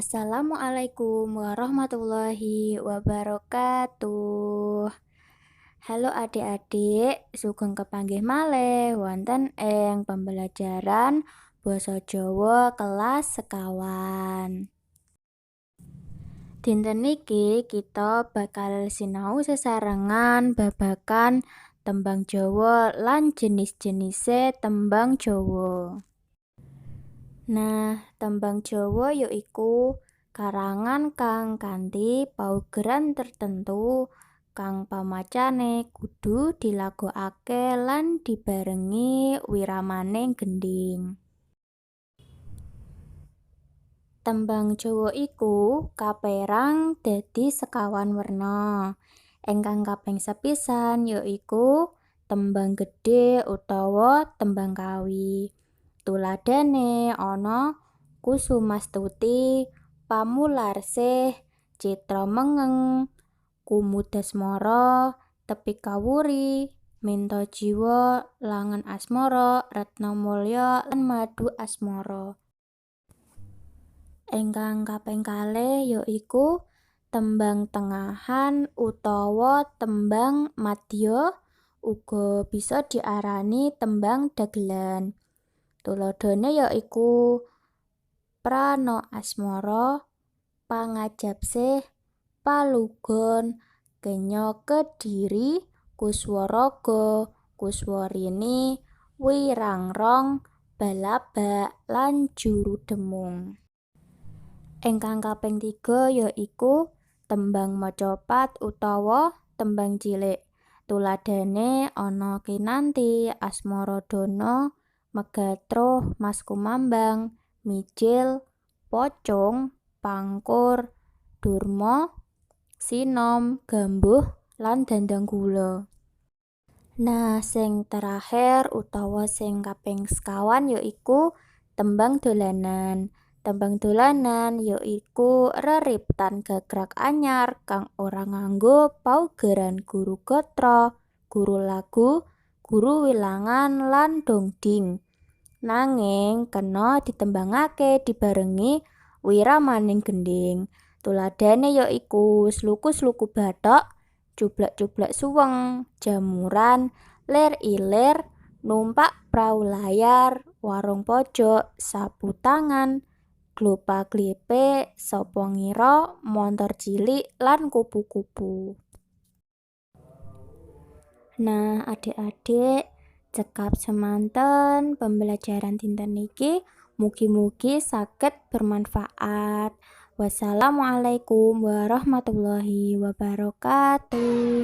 Assalamualaikum warahmatullahi wabarakatuh. Halo adik-adik, sugeng kepanggih malih wonten ing pembelajaran basa Jawa kelas sekawan. Dinten niki kita bakal sinau sesarengan babagan tembang Jawa lan jenis-jenise tembang Jawa. Nah, tembang Jawa yaiku karangan kang kanthi paugeran tertentu kang pamacane kudu dilagokake lan dibarengi wiramaning gending. Tembang Jawa iku kapérang dadi sekawan werna. Ingkang kaping sepisan yaiku tembang gedhe utawa tembang kawi. Tuladhane ana Kusumastuti, Pamularsih, Citramengeng, Kumudasmara, Tepi Kawuri, Minto Jiwa, Langen Asmara, Retnamulya lan Madu Asmara. Ingkang kaping kalih yaiku tembang tengahan utawa tembang madya, uga bisa diarani tembang dagelan. Tuladhane yaiku Prana Asmara, Pangajapsih, Palugon, Kenya Kediri, Kuswaraga, Kuswarini, Wirangrong, Balabak lan Jurudemung. Ingkang kaping 3 yaiku tembang macapat utawa tembang cilik. Tuladhane ana Kinanti, Asmaradana, Megatruh, Mas Kumambang, Mijil, Pocong, Pangkur, Durma, Sinom, Gambuh lan Dandang Gula. Nah, sing terakhir utawa sing kaping sekawan yaiku tembang dolanan. Tembang dolanan yaiku reriptan gagrag anyar kang ora nganggo paugeran guru gatra, guru lagu, guru wilangan lan dongding. Nanging kena ditembangake dibarengi wiramaning gending. Tuladhane yaiku sluku-sluku bathok, cublak-cublak suweng, jamuran, lir-ilir, numpak prau layar, warung pojok, sapu tangan, glopa-glepe, sapa ngira, montor cilik lan kupu-kupu. Nah, adik-adik, cekap semanten pembelajaran dinten niki, mugi-mugi saged bermanfaat. Wassalamualaikum warahmatullahi wabarakatuh.